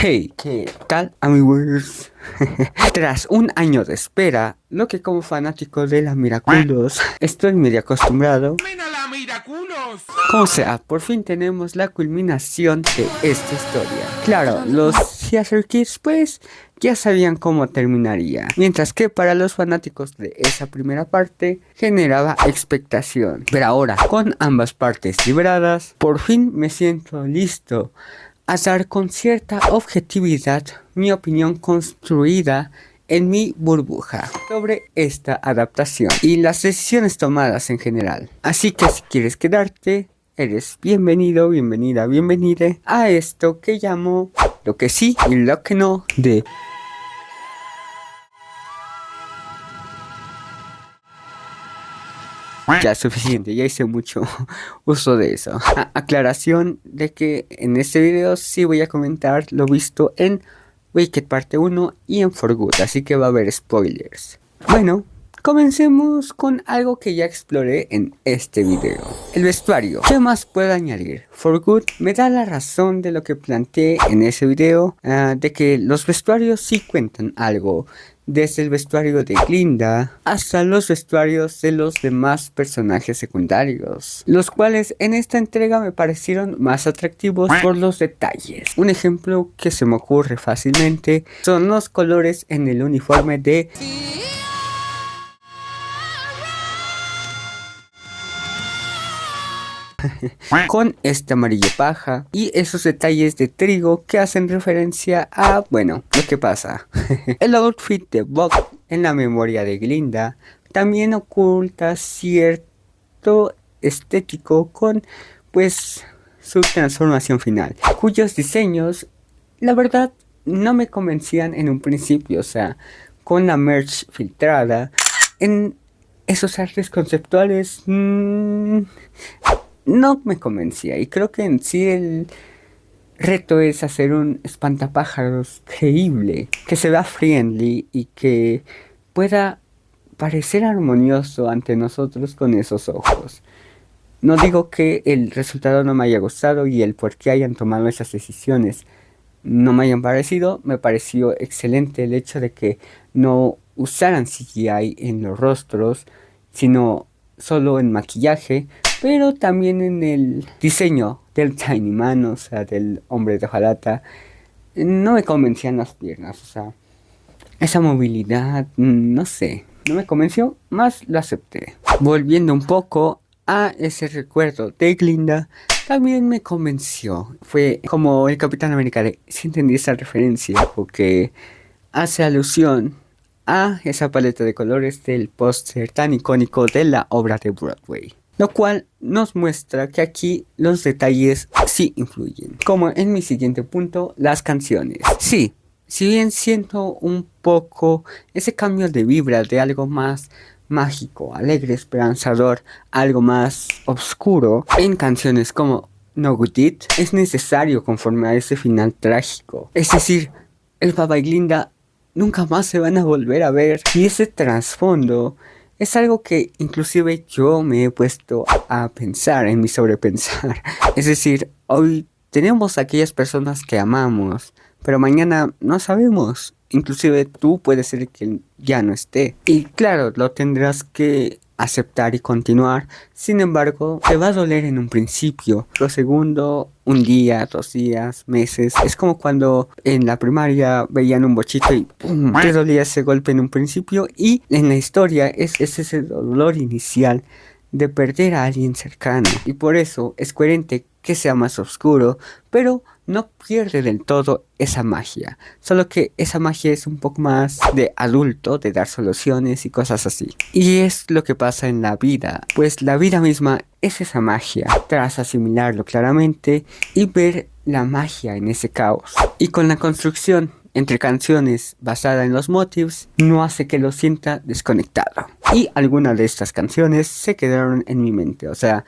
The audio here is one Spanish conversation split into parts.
Hey, ¿qué tal amigos? Tras un año de espera, lo que como fanático de la Miraculous estoy medio acostumbrado. Como sea, por fin tenemos la culminación de esta historia. Claro, los Theater Kids pues ya sabían cómo terminaría, mientras que para los fanáticos de esa primera parte generaba expectación. Pero ahora, con ambas partes liberadas, por fin me siento listo a dar con cierta objetividad mi opinión construida en mi burbuja sobre esta adaptación y las decisiones tomadas en general. Así que si quieres quedarte, eres bienvenido, bienvenida, bienvenide a esto que llamo lo que sí y lo que no de... Ya es suficiente, ya hice mucho uso de eso. Aclaración de que en este video sí voy a comentar lo visto en Wicked parte 1 y en For Good, así que va a haber spoilers. Bueno, comencemos con algo que ya exploré en este video. El vestuario. ¿Qué más puedo añadir? For Good me da la razón de lo que planteé en ese video, de que los vestuarios sí cuentan algo. Desde el vestuario de Glinda hasta los vestuarios de los demás personajes secundarios, los cuales en esta entrega me parecieron más atractivos por los detalles. Un ejemplo que se me ocurre fácilmente son los colores en el uniforme de... con este amarillo paja y esos detalles de trigo que hacen referencia a, bueno, lo que pasa. El outfit de Buck en la memoria de Glinda también oculta cierto estético con, pues, su transformación final, cuyos diseños, la verdad, no me convencían en un principio. O sea, con la merch filtrada, en esos artes conceptuales... no me convencía, y creo que en sí el reto es hacer un espantapájaros creíble, que se vea friendly y que pueda parecer armonioso ante nosotros con esos ojos. No digo que el resultado no me haya gustado y el por qué hayan tomado esas decisiones no me hayan parecido. Me pareció excelente el hecho de que no usaran CGI en los rostros, sino solo en maquillaje, pero también en el diseño del Tiny Man, o sea, del hombre de hojalata. No me convencían las piernas, o sea, esa movilidad, no sé, no me convenció, más lo acepté. Volviendo un poco a ese recuerdo de Glinda, también me convenció. Fue como el Capitán América de... Si entendí esa referencia, porque hace alusión a esa paleta de colores del póster tan icónico de la obra de Broadway, lo cual nos muestra que aquí los detalles sí influyen. Como en mi siguiente punto, las canciones. Sí, si bien siento un poco ese cambio de vibra de algo más mágico, alegre, esperanzador, algo más oscuro, en canciones como No Good Deed, es necesario conforme a ese final trágico. Es decir, el Baba y Glinda nunca más se van a volver a ver, y ese trasfondo es algo que inclusive yo me he puesto a pensar en mi sobrepensar. Es decir, hoy tenemos a aquellas personas que amamos, pero mañana no sabemos. Inclusive tú puedes ser que ya no esté. Y claro, lo tendrás que aceptar y continuar. Sin embargo, te va a doler en un principio. Lo segundo, un día, 2 días, meses. Es como cuando en la primaria veían un bochito y ¡pum! Te dolía ese golpe en un principio. Y en la historia es ese dolor inicial de perder a alguien cercano. Y por eso es coherente que sea más oscuro, pero no pierde del todo esa magia. Solo que esa magia es un poco más de adulto, de dar soluciones y cosas así. Y es lo que pasa en la vida, pues la vida misma es esa magia, tras asimilarlo claramente y ver la magia en ese caos. Y con la construcción entre canciones basada en los motifs, no hace que lo sienta desconectado. Y algunas de estas canciones se quedaron en mi mente, o sea,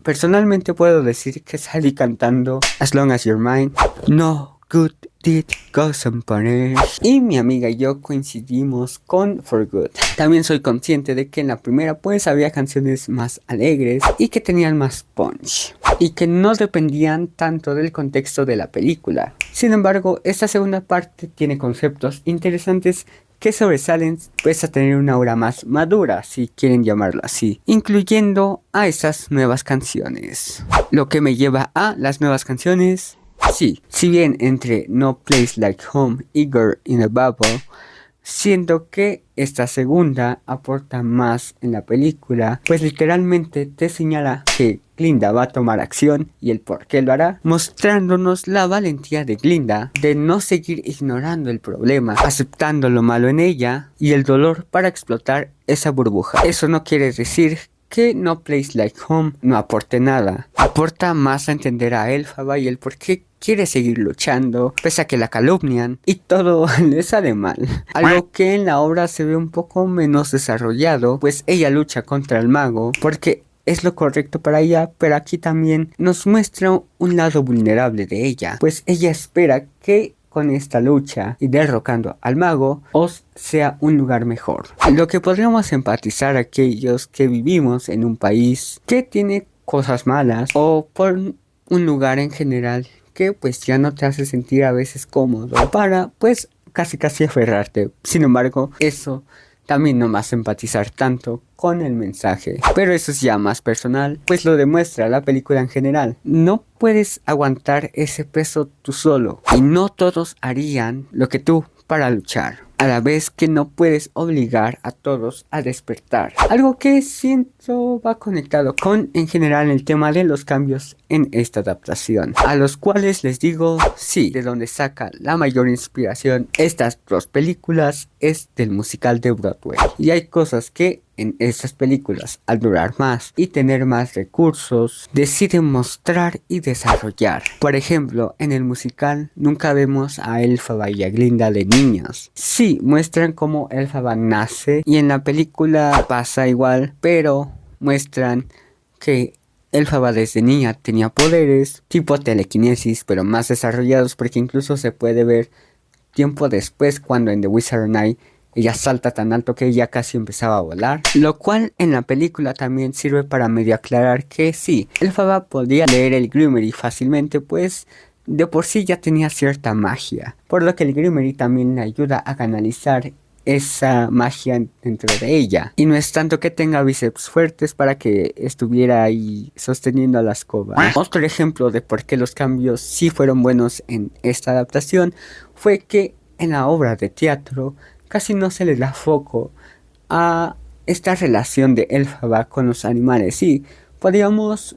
personalmente puedo decir que salí cantando As Long As You're Mine, No Good Did Ghost and Punish. Y mi amiga y yo coincidimos con For Good. También soy consciente de que en la primera pues había canciones más alegres y que tenían más punch y que no dependían tanto del contexto de la película. Sin embargo, esta segunda parte tiene conceptos interesantes que sobresalen pues a tener una aura más madura, si quieren llamarlo así, incluyendo a esas nuevas canciones. Lo que me lleva a las nuevas canciones. Sí, si bien entre No Place Like Home y Girl in a Bubble, siento que esta segunda aporta más en la película, pues literalmente te señala que Glinda va a tomar acción y el por qué lo hará, mostrándonos la valentía de Glinda de no seguir ignorando el problema, aceptando lo malo en ella y el dolor para explotar esa burbuja. Eso no quiere decir que No Place Like Home no aporte nada, aporta más a entender a Elphaba y el por qué quiere seguir luchando, pese a que la calumnian y todo le sale mal. Algo que en la obra se ve un poco menos desarrollado, pues ella lucha contra el mago porque es lo correcto para ella, pero aquí también nos muestra un lado vulnerable de ella, pues ella espera que con esta lucha y derrocando al mago, Oz sea un lugar mejor. Lo que podríamos empatizar aquellos que vivimos en un país que tiene cosas malas o por un lugar en general que pues ya no te hace sentir a veces cómodo para pues casi aferrarte. Sin embargo, eso también no me hace empatizar tanto con el mensaje, pero eso es ya más personal, pues lo demuestra la película en general. No puedes aguantar ese peso tú solo y no todos harían lo que tú para luchar, a la vez que no puedes obligar a todos a despertar. Algo que siento va conectado con en general el tema de los cambios en esta adaptación, a los cuales les digo sí, de donde saca la mayor inspiración estas dos películas es del musical de Broadway, y hay cosas que en estas películas, al durar más y tener más recursos, deciden mostrar y desarrollar. Por ejemplo, en el musical nunca vemos a Elphaba y a Glinda de niñas. Sí, muestran cómo Elphaba nace y en la película pasa igual, pero muestran que Elphaba desde niña tenía poderes tipo telequinesis, pero más desarrollados, porque incluso se puede ver tiempo después cuando en The Wizarding Eye ella salta tan alto que ella casi empezaba a volar, lo cual en la película también sirve para medio aclarar que sí, Elphaba podía leer el Grimoire fácilmente, pues de por sí ya tenía cierta magia, por lo que el Grimoire también le ayuda a canalizar esa magia dentro de ella, y no es tanto que tenga bíceps fuertes para que estuviera ahí sosteniendo a la escoba. Otro ejemplo de por qué los cambios sí fueron buenos en esta adaptación fue que en la obra de teatro casi no se le da foco a esta relación de Elphaba con los animales. Sí, podríamos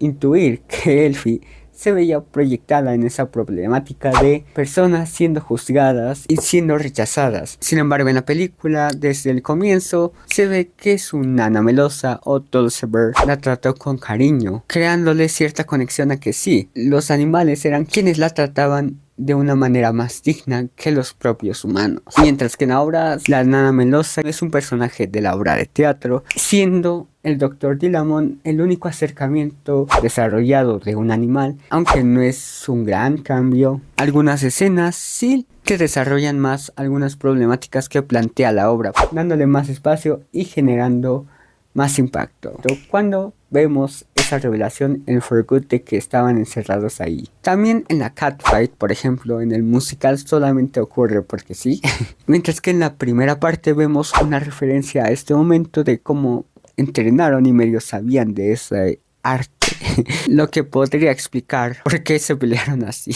intuir que Elfie se veía proyectada en esa problemática de personas siendo juzgadas y siendo rechazadas. Sin embargo, en la película, desde el comienzo, se ve que su nana melosa o Dulcifer la trató con cariño, creándole cierta conexión a que sí, los animales eran quienes la trataban de una manera más digna que los propios humanos. Mientras que en la obra, la nana melosa es un personaje de la obra de teatro, siendo el Dr. Dilamond el único acercamiento desarrollado de un animal, aunque no es un gran cambio. Algunas escenas sí que desarrollan más algunas problemáticas que plantea la obra, dándole más espacio y generando más impacto. Cuando vemos esa revelación en For Good de que estaban encerrados ahí. También en la catfight, por ejemplo, en el musical solamente ocurre porque sí. Mientras que en la primera parte vemos una referencia a este momento de cómo entrenaron y medio sabían de ese arte. Lo que podría explicar por qué se pelearon así.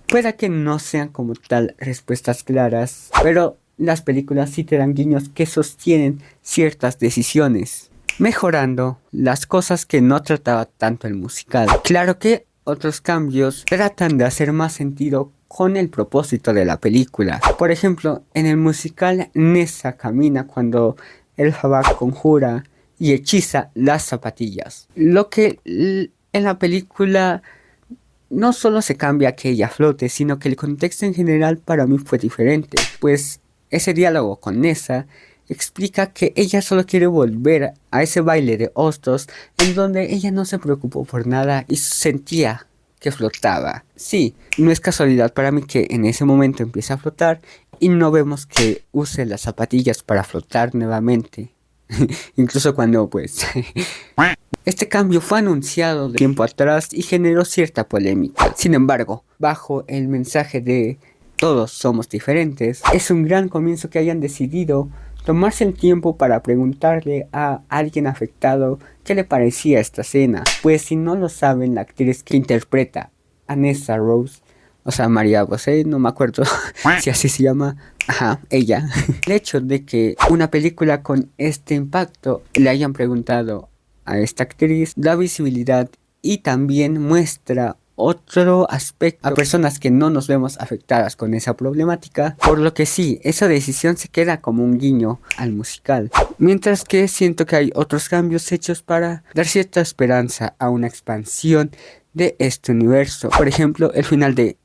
Puede que no sean como tal respuestas claras, pero las películas sí te dan guiños que sostienen ciertas decisiones, mejorando las cosas que no trataba tanto el musical. Claro que otros cambios tratan de hacer más sentido con el propósito de la película. Por ejemplo, en el musical Nessa camina cuando Elphaba conjura y hechiza las zapatillas. Lo que en la película no solo se cambia que ella flote, sino que el contexto en general para mí fue diferente, pues ese diálogo con Nessa explica que ella solo quiere volver a ese baile de hostos en donde ella no se preocupó por nada y sentía que flotaba. Sí, no es casualidad para mí que en ese momento empiece a flotar y no vemos que use las zapatillas para flotar nuevamente. Incluso cuando pues este cambio fue anunciado de tiempo atrás y generó cierta polémica. Sin embargo, bajo el mensaje de todos somos diferentes, es un gran comienzo que hayan decidido tomarse el tiempo para preguntarle a alguien afectado qué le parecía esta escena. Pues si no lo saben, la actriz que interpreta a Nessa Rose, o sea, María Bosé, no me acuerdo si así se llama, ajá, ella. El hecho de que una película con este impacto le hayan preguntado a esta actriz da visibilidad y también muestra otro aspecto a personas que no nos vemos afectadas con esa problemática, por lo que sí, esa decisión se queda como un guiño al musical, mientras que siento que hay otros cambios hechos para dar cierta esperanza a una expansión de este universo. Por ejemplo, el final de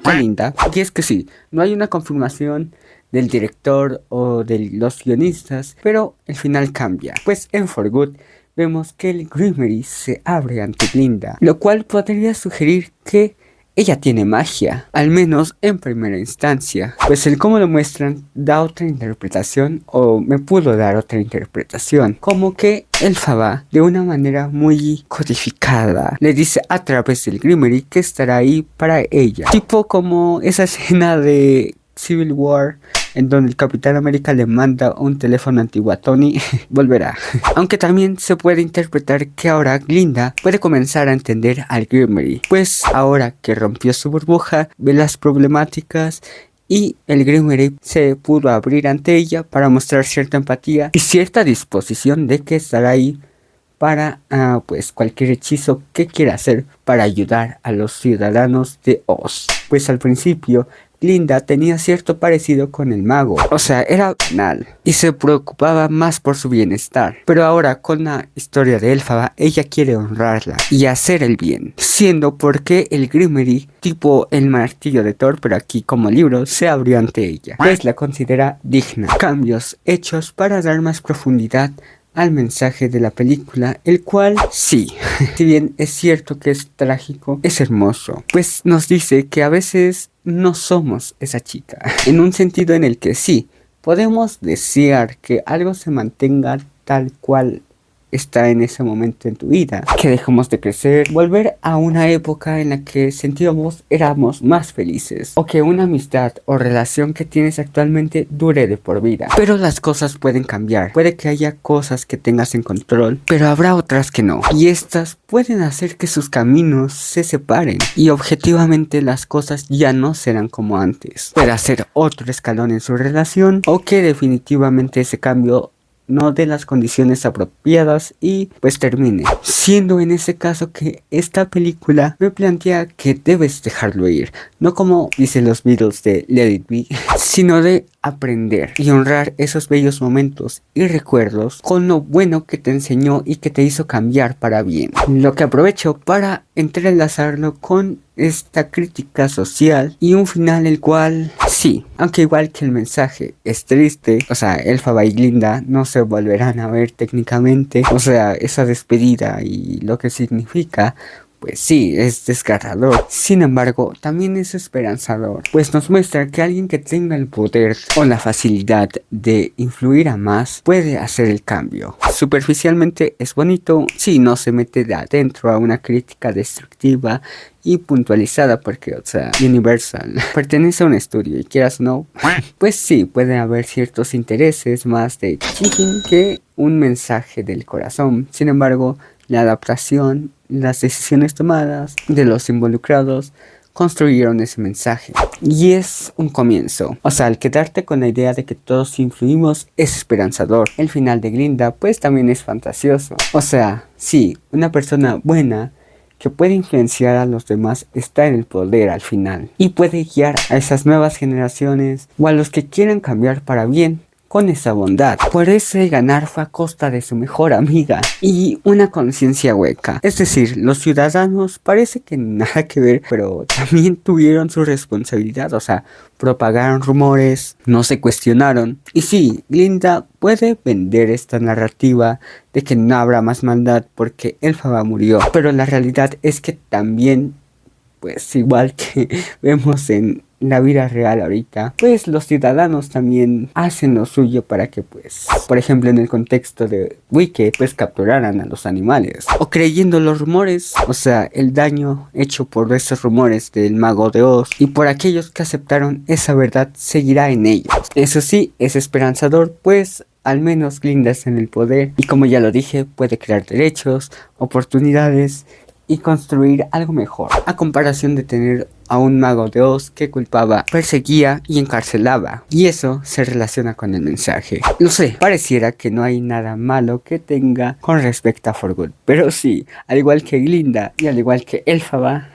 Glinda, y es que sí, no hay una confirmación del director o de los guionistas, pero el final cambia, pues en For Good vemos que el Grimoire se abre ante Glinda, lo cual podría sugerir que ella tiene magia, al menos en primera instancia, pues el cómo lo muestran da otra interpretación, o me pudo dar otra interpretación, como que Elphaba, de una manera muy codificada, le dice a través del Grimoire que estará ahí para ella, tipo como esa escena de Civil War en donde el Capitán América le manda un teléfono antiguo a Tony. Volverá. Aunque también se puede interpretar que ahora Glinda puede comenzar a entender al Grimoire, pues ahora que rompió su burbuja, ve las problemáticas y el Grimoire se pudo abrir ante ella para mostrar cierta empatía y cierta disposición de que estará ahí para pues cualquier hechizo que quiera hacer para ayudar a los ciudadanos de Oz. Pues al principio Glinda tenía cierto parecido con el mago, o sea, era banal y se preocupaba más por su bienestar, pero ahora con la historia de Elphaba, ella quiere honrarla y hacer el bien, siendo porque el Grimoire, tipo el martillo de Thor, pero aquí como libro, se abrió ante ella, pues la considera digna. Cambios hechos para dar más profundidad al mensaje de la película, el cual sí, si bien es cierto que es trágico, es hermoso, pues nos dice que a veces no somos esa chica, en un sentido en el que sí, podemos desear que algo se mantenga tal cual está en ese momento en tu vida, que dejemos de crecer, volver a una época en la que sentíamos éramos más felices, o que una amistad o relación que tienes actualmente dure de por vida. Pero las cosas pueden cambiar, puede que haya cosas que tengas en control, pero habrá otras que no, y estas pueden hacer que sus caminos se separen y objetivamente las cosas ya no serán como antes. Puede hacer otro escalón en su relación, o que definitivamente ese cambio no de las condiciones apropiadas y pues termine. Siendo en ese caso que esta película me plantea que debes dejarlo ir, no como dicen los Beatles de Let It Be, sino de aprender y honrar esos bellos momentos y recuerdos con lo bueno que te enseñó y que te hizo cambiar para bien. Lo que aprovecho para entrelazarlo con esta crítica social y un final el cual, sí, aunque igual que el mensaje es triste, o sea, Elphaba y Glinda no se volverán a ver técnicamente, o sea, esa despedida y lo que significa, pues sí, es desgarrador. Sin embargo, también es esperanzador, pues nos muestra que alguien que tenga el poder o la facilidad de influir a más puede hacer el cambio. Superficialmente es bonito si no se mete de adentro a una crítica destructiva y puntualizada, porque, o sea, Universal pertenece a un estudio y quieras o no, pues sí, puede haber ciertos intereses más de chicken que un mensaje del corazón. Sin embargo, la adaptación, las decisiones tomadas de los involucrados construyeron ese mensaje. Y es un comienzo. O sea, al quedarte con la idea de que todos influimos es esperanzador. El final de Glinda pues también es fantasioso. O sea, sí, una persona buena que puede influenciar a los demás está en el poder al final. Y puede guiar a esas nuevas generaciones o a los que quieran cambiar para bien con esa bondad. Parece ganar fue a costa de su mejor amiga y una conciencia hueca. Es decir, los ciudadanos parece que nada que ver, pero también tuvieron su responsabilidad, o sea, propagaron rumores, no se cuestionaron. Y sí, Glinda puede vender esta narrativa de que no habrá más maldad porque Elphaba murió, pero la realidad es que también, pues igual que vemos en la vida real ahorita, pues los ciudadanos también hacen lo suyo para que, pues, por ejemplo, en el contexto de Wicked, pues capturaran a los animales, o creyendo los rumores, o sea, el daño hecho por esos rumores del Mago de Oz, y por aquellos que aceptaron esa verdad seguirá en ellos. Eso sí, es esperanzador, pues al menos Glinda está en el poder, y como ya lo dije, puede crear derechos, oportunidades y construir algo mejor, a comparación de tener a un Mago de Oz que culpaba, perseguía y encarcelaba. Y eso se relaciona con el mensaje. Lo sé, pareciera que no hay nada malo que tenga con respecto a For Good, pero sí, al igual que Glinda y al igual que Elphaba,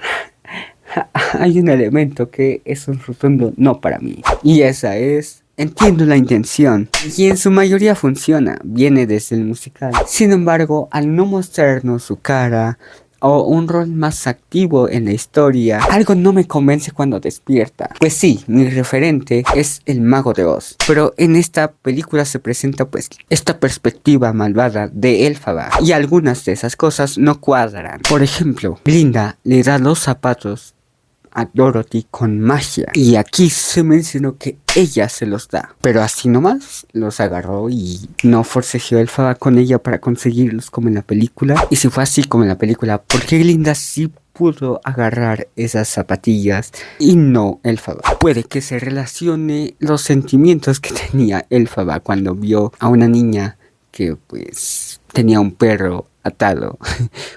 hay un elemento que es un rotundo no para mí, y esa es: entiendo la intención, y en su mayoría funciona, viene desde el musical. Sin embargo, al no mostrarnos su cara o un rol más activo en la historia, algo no me convence cuando despierta. Pues sí, mi referente es el Mago de Oz, pero en esta película se presenta pues esta perspectiva malvada de Elphaba, y algunas de esas cosas no cuadran. Por ejemplo, Glinda le da los zapatos a Dorothy con magia, y aquí se mencionó que ella se los da, pero así nomás los agarró y no forcejeó Elphaba con ella para conseguirlos como en la película. Y si fue así como en la película, ¿por qué Glinda sí pudo agarrar esas zapatillas y no Elphaba? Puede que se relacione los sentimientos que tenía Elphaba cuando vio a una niña que pues tenía un perro atado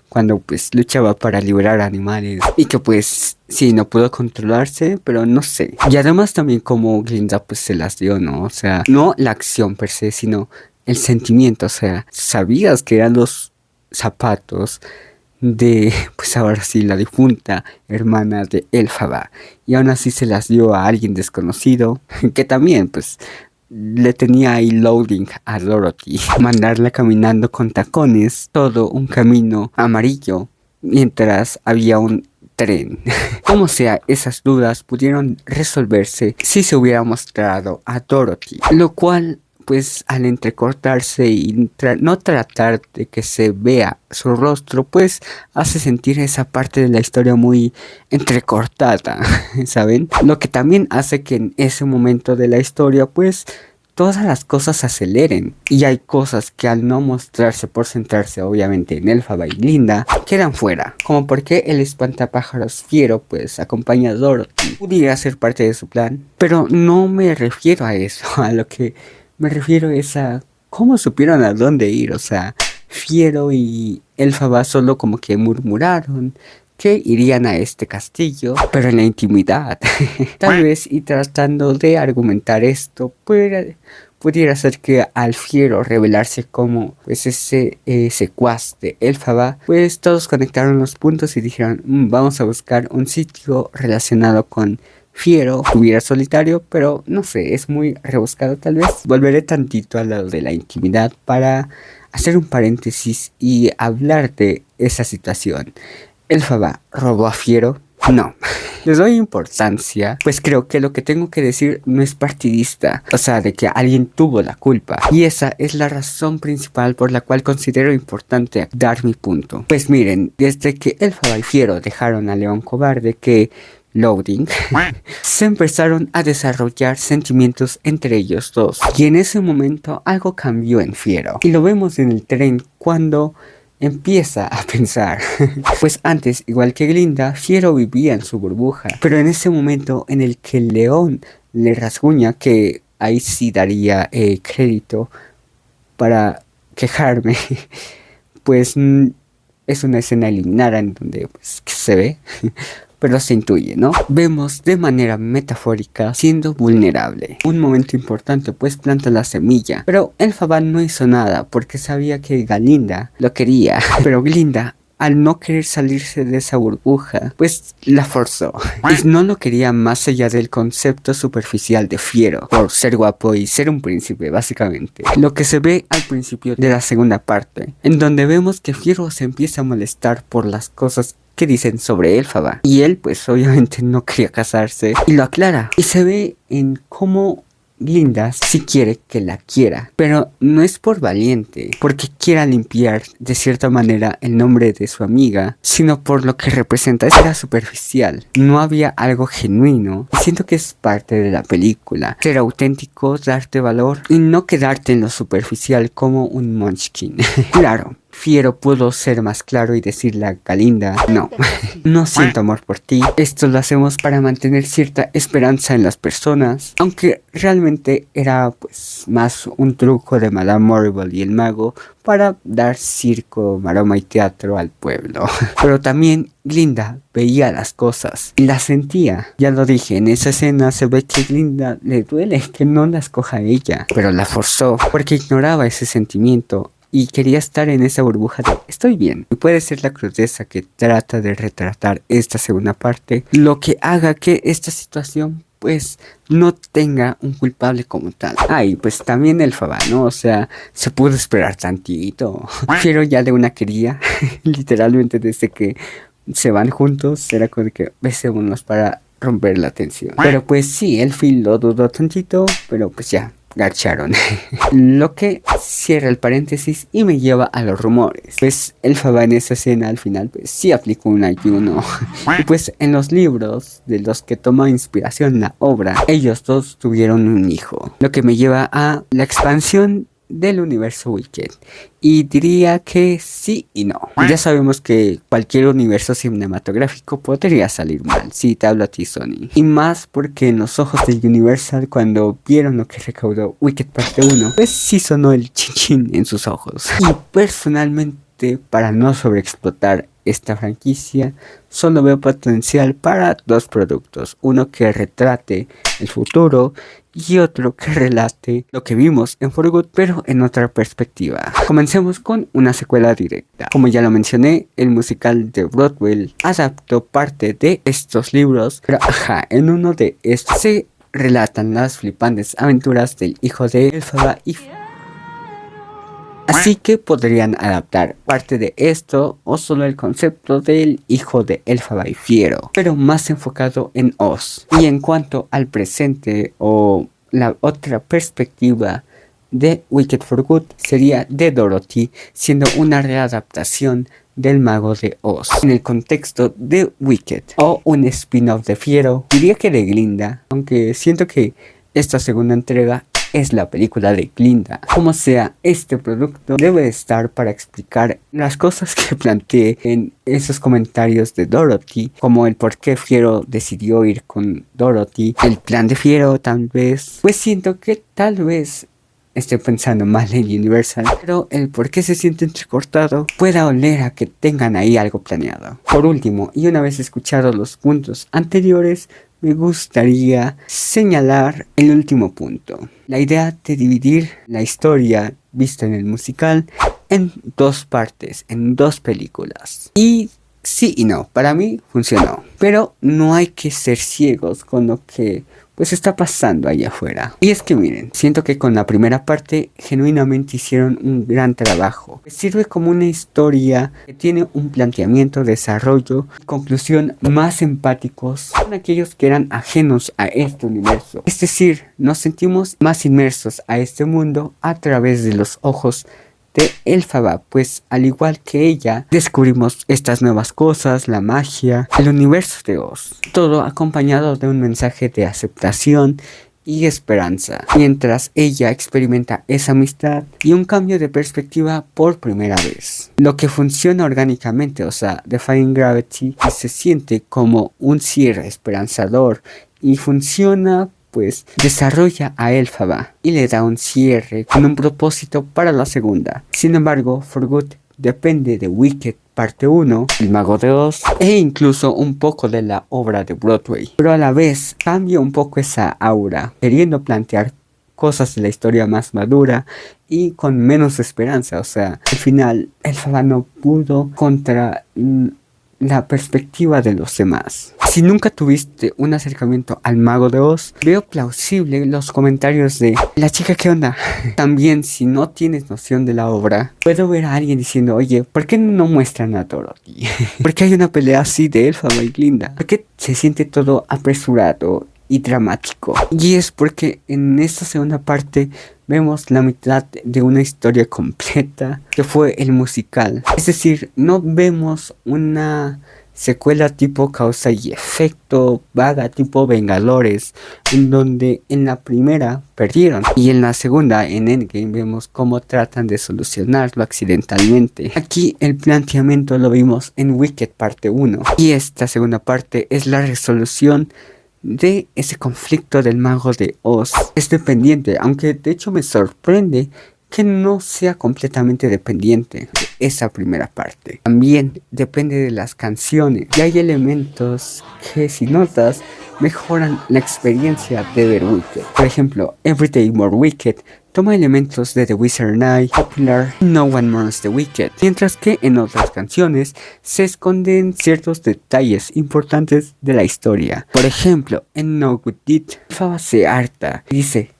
cuando pues luchaba para liberar animales, y que pues sí, no pudo controlarse, pero no sé. Y además también como Glinda pues se las dio, ¿no? O sea, no la acción per se, sino el sentimiento. O sea, sabías que eran los zapatos de, pues ahora sí, la difunta hermana de Elphaba, y aún así se las dio a alguien desconocido, que también pues le tenía ahí loading a Dorothy, mandarla caminando con tacones todo un camino amarillo mientras había un tren. Como sea, esas dudas pudieron resolverse si se hubiera mostrado a Dorothy, lo cual pues al entrecortarse y no tratar de que se vea su rostro, pues hace sentir esa parte de la historia muy entrecortada, ¿saben? Lo que también hace que en ese momento de la historia pues todas las cosas se aceleren, y hay cosas que al no mostrarse por centrarse obviamente en Elphaba y Glinda quedan fuera, como porque el espantapájaros fiero pues acompaña a Dorothy, pudiera ser parte de su plan, pero no me refiero a eso. A lo que me refiero es a cómo supieron a dónde ir. O sea, Fiero y Elphaba solo como que murmuraron que irían a este castillo, pero en la intimidad. Tal vez, y tratando de argumentar esto, pudiera ser que al Fiero revelarse como pues ese secuaz de Elphaba, pues todos conectaron los puntos y dijeron: vamos a buscar un sitio relacionado con Fiero, tuviera solitario, pero no sé, es muy rebuscado tal vez. Volveré tantito a lo de la intimidad para hacer un paréntesis y hablar de esa situación. ¿Elphaba robó a Fiero? No. Les doy importancia, pues creo que lo que tengo que decir no es partidista, o sea, de que alguien tuvo la culpa. Y esa es la razón principal por la cual considero importante dar mi punto. Pues miren, desde que Elphaba y Fiero dejaron a León Cobarde, que loading, se empezaron a desarrollar sentimientos entre ellos dos, y en ese momento algo cambió en Fiero, y lo vemos en el tren cuando empieza a pensar. Pues antes, igual que Glinda, Fiero vivía en su burbuja, pero en ese momento en el que el león le rasguña, que ahí sí daría crédito para quejarme, pues es una escena eliminada en donde pues, se ve pero se intuye, ¿no? Vemos de manera metafórica siendo vulnerable. Un momento importante, pues planta la semilla, pero Elphaba no hizo nada porque sabía que Glinda lo quería, pero Glinda al no querer salirse de esa burbuja, pues la forzó. Y no lo quería más allá del concepto superficial de fiero, por ser guapo y ser un príncipe, básicamente. Lo que se ve al principio de la segunda parte, en donde vemos que Fiero se empieza a molestar por las cosas que dicen sobre Elphaba. Y él pues obviamente no quería casarse y lo aclara. Y se ve en cómo Glinda sí quiere que la quiera, pero no es por valiente, porque quiera limpiar de cierta manera el nombre de su amiga, sino por lo que representa. Era superficial, no había algo genuino. Y siento que es parte de la película, ser auténtico, darte valor y no quedarte en lo superficial como un munchkin. Claro, Fiero pudo ser más claro y decirle a Galinda, no, no siento amor por ti. Esto lo hacemos para mantener cierta esperanza en las personas, aunque realmente era pues más un truco de Madame Morrible y el mago para dar circo, maroma y teatro al pueblo. Pero también Glinda veía las cosas y las sentía. Ya lo dije, en esa escena se ve que Glinda le duele que no la escoja ella, pero la forzó porque ignoraba ese sentimiento y quería estar en esa burbuja de estoy bien. Y puede ser la crudeza que trata de retratar esta segunda parte lo que haga que esta situación pues no tenga un culpable como tal. Y pues también Elphaba, ¿no? O sea, se pudo esperar tantito. Fiero ya de una quería, literalmente desde que se van juntos, era como de que besémonos para romper la tensión. Pero pues sí, Elfi lo dudó tantito, pero pues ya garcharon. Lo que cierra el paréntesis y me lleva a los rumores. Pues Elphaba en esa escena al final pues sí aplicó un ayuno. Y pues en los libros de los que toma inspiración la obra, ellos dos tuvieron un hijo. Lo que me lleva a la expansión del universo Wicked. Y diría que sí y no. Ya sabemos que cualquier universo cinematográfico podría salir mal. Sí, te hablo a ti, Sony. Y más porque en los ojos de Universal, cuando vieron lo que recaudó Wicked parte 1, pues sí sonó el chinchín en sus ojos. Y personalmente, para no sobreexplotar esta franquicia, solo veo potencial para dos productos. Uno que retrate el futuro y otro que relate lo que vimos en For Good, pero en otra perspectiva. Comencemos con una secuela directa. Como ya lo mencioné, el musical de Broadway adaptó parte de estos libros, pero en uno de estos se relatan las flipantes aventuras del hijo de Elphaba y así que podrían adaptar parte de esto o solo el concepto del hijo de Elphaba y Fiero, pero más enfocado en Oz. Y en cuanto al presente o la otra perspectiva de Wicked for Good sería de Dorothy, siendo una readaptación del Mago de Oz en el contexto de Wicked, o un spin-off de Fiero, diría que de Glinda, aunque siento que esta segunda entrega es la película de Glinda. Como sea, este producto debe estar para explicar las cosas que planteé en esos comentarios de Dorothy, como el por qué Fiero decidió ir con Dorothy, el plan de Fiero tal vez. Pues siento que tal vez estoy pensando mal en Universal, pero el por qué se siente entrecortado pueda oler a que tengan ahí algo planeado. Por último, y una vez escuchados los puntos anteriores, me gustaría señalar el último punto. La idea de dividir la historia vista en el musical en dos partes, en dos películas. Y sí y no, para mí funcionó. Pero no hay que ser ciegos con lo que pues está pasando allá afuera. Y es que miren, siento que con la primera parte genuinamente hicieron un gran trabajo. Sirve como una historia que tiene un planteamiento, desarrollo y conclusión más empáticos con aquellos que eran ajenos a este universo. Es decir, nos sentimos más inmersos a este mundo a través de los ojos de Elphaba, pues al igual que ella, descubrimos estas nuevas cosas, la magia, el universo de Oz, todo acompañado de un mensaje de aceptación y esperanza, mientras ella experimenta esa amistad y un cambio de perspectiva por primera vez. Lo que funciona orgánicamente, o sea, Defying Gravity, se siente como un cierre esperanzador y funciona pues desarrolla a Elphaba y le da un cierre con un propósito para la segunda. Sin embargo, For Good depende de Wicked parte 1, El Mago de Oz e incluso un poco de la obra de Broadway, pero a la vez cambia un poco esa aura, queriendo plantear cosas de la historia más madura y con menos esperanza. O sea, al final Elphaba no pudo contra la perspectiva de los demás. Si nunca tuviste un acercamiento al Mago de Oz, veo plausible los comentarios de la chica ¿qué onda? También si no tienes noción de la obra, puedo ver a alguien diciendo, oye, ¿por qué no muestran a Dorothy? ¿Por qué hay una pelea así de Elphaba y Glinda? ¿Por qué se siente todo apresurado y dramático? Y es porque en esta segunda parte vemos la mitad de una historia completa que fue el musical. Es decir, no vemos una secuela tipo causa y efecto, vaga tipo Vengadores, en donde en la primera perdieron y en la segunda, en Endgame, vemos cómo tratan de solucionarlo accidentalmente. Aquí el planteamiento lo vimos en Wicked parte 1 y esta segunda parte es la resolución de ese conflicto del Mago de Oz. Es dependiente, aunque de hecho me sorprende que no sea completamente dependiente de esa primera parte. También depende de las canciones y hay elementos que, si notas, mejoran la experiencia de ver Wicked. Por ejemplo, Everyday More Wicked toma elementos de The Wizard Eye, Popular, No One Mourns the Wicked, mientras que en otras canciones se esconden ciertos detalles importantes de la historia. Por ejemplo, en No Good Deed, Elphaba se harta y dice,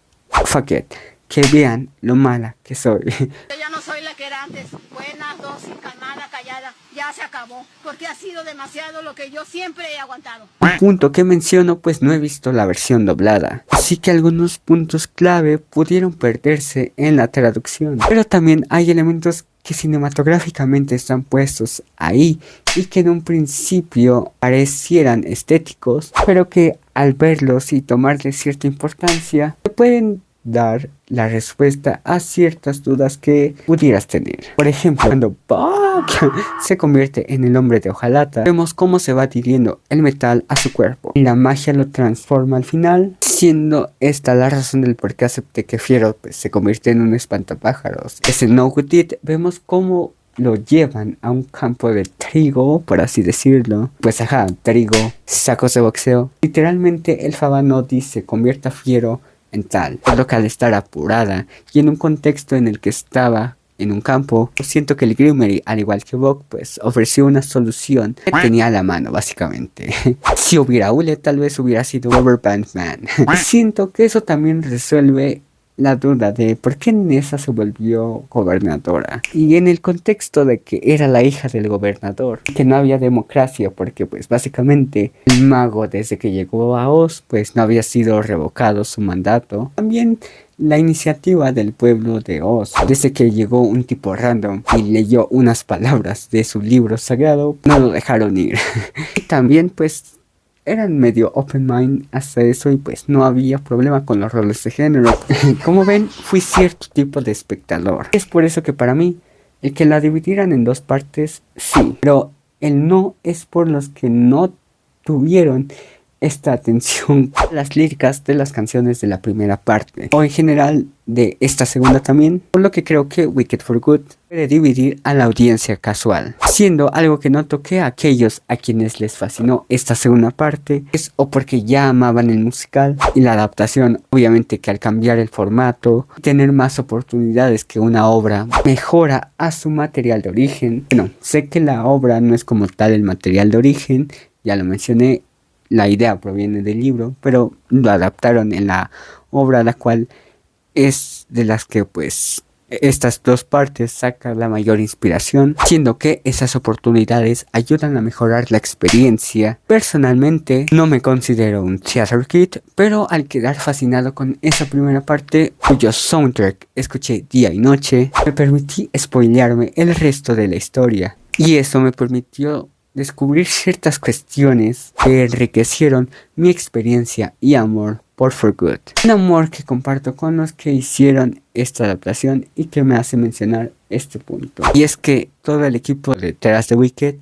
fuck it, que vean lo mala que soy. Yo ya no soy la que era antes, buena, dócil, calmada, callada, ya se acabó, porque ha sido demasiado lo que yo siempre he aguantado. Un punto que menciono, pues no he visto la versión doblada, así que algunos puntos clave pudieron perderse en la traducción, pero también hay elementos que cinematográficamente están puestos ahí y que en un principio parecieran estéticos, pero que al verlos y tomarle cierta importancia, te pueden dar la respuesta a ciertas dudas que pudieras tener. Por ejemplo, cuando Buck se convierte en el hombre de hojalata, vemos cómo se va adhiriendo el metal a su cuerpo y la magia lo transforma al final, siendo esta la razón del por qué acepté que Fiero pues, se convierte en un espantapájaros. Ese No Good Deed, vemos cómo lo llevan a un campo de trigo, por así decirlo. Pues ajá, trigo, sacos de boxeo. Literalmente Elphaba no dice convierta a Fiero en tal, por lo que al estar apurada y en un contexto en el que estaba en un campo, siento que el Grimmery, al igual que Buck, pues ofreció una solución que tenía a la mano básicamente. Si hubiera hule, tal vez hubiera sido Rubber Band Man. Siento que eso también resuelve la duda de por qué Nessa se volvió gobernadora. Y en el contexto de que era la hija del gobernador, que no había democracia porque pues básicamente el mago desde que llegó a Oz pues no había sido revocado su mandato. También la iniciativa del pueblo de Oz, desde que llegó un tipo random y leyó unas palabras de su libro sagrado, no lo dejaron ir. Y también pues eran medio open mind hasta eso y pues no había problema con los roles de género. Como ven, fui cierto tipo de espectador. Es por eso que para mí, el que la dividieran en dos partes, sí. Pero el no es por los que no tuvieron esta atención a las líricas de las canciones de la primera parte. O en general de esta segunda también. Por lo que creo que Wicked for Good puede dividir a la audiencia casual. Siendo algo que no toqué a aquellos a quienes les fascinó esta segunda parte. Es o porque ya amaban el musical y la adaptación. Obviamente que al cambiar el formato, tener más oportunidades que una obra mejora a su material de origen. Bueno, sé que la obra no es como tal el material de origen. Ya lo mencioné. La idea proviene del libro, pero lo adaptaron en la obra, la cual es de las que pues estas dos partes sacan la mayor inspiración, siendo que esas oportunidades ayudan a mejorar la experiencia. Personalmente no me considero un theater kid, pero al quedar fascinado con esa primera parte, cuyo soundtrack escuché día y noche, me permití spoilearme el resto de la historia, y eso me permitió descubrir ciertas cuestiones que enriquecieron mi experiencia y amor por For Good. Un amor que comparto con los que hicieron esta adaptación y que me hace mencionar este punto. Y es que todo el equipo detrás de Wicked,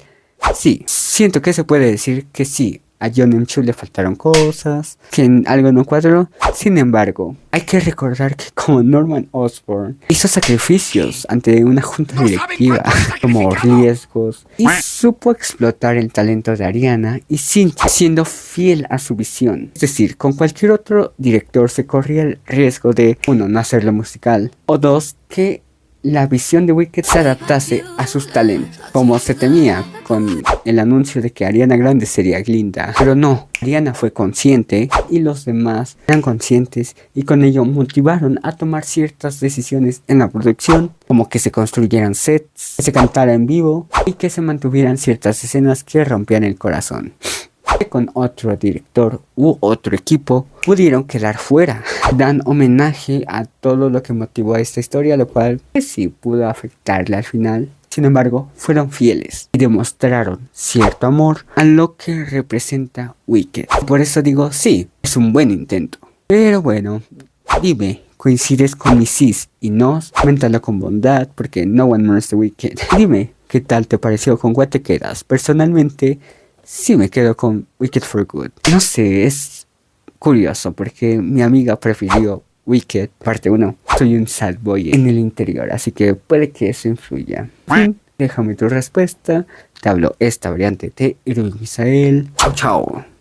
sí, siento que se puede decir que sí, a Yeonam-Chu le faltaron cosas, que en algo no cuadró. Sin embargo, hay que recordar que como Norman Osborn hizo sacrificios ante una junta directiva, tomó riesgos y supo explotar el talento de Ariana y Cynthia, siendo fiel a su visión. Es decir, con cualquier otro director se corría el riesgo de, uno, no hacerlo musical, o dos, que la visión de Wicked se adaptase a sus talentos, como se temía con el anuncio de que Ariana Grande sería Glinda. Pero no, Ariana fue consciente y los demás eran conscientes y con ello motivaron a tomar ciertas decisiones en la producción, como que se construyeran sets, que se cantara en vivo y que se mantuvieran ciertas escenas que rompían el corazón. Que con otro director u otro equipo pudieron quedar fuera. Dan homenaje a todo lo que motivó a esta historia, lo cual pues, sí pudo afectarle al final. Sin embargo, fueron fieles y demostraron cierto amor a lo que representa Wicked. Por eso digo, sí, es un buen intento. Pero bueno, dime, ¿coincides con mis sís y nos? Coméntalo con bondad, porque no one knows the Wicked. Dime, ¿qué tal te pareció? ¿Con cuál te quedas? Personalmente, sí me quedo con Wicked for Good. No sé, es curioso porque mi amiga prefirió Wicked parte 1. Soy un sad boy en el interior, así que puede que eso influya. Déjame tu respuesta. Te hablo esta variante de Irwin Misael. Chao, chao.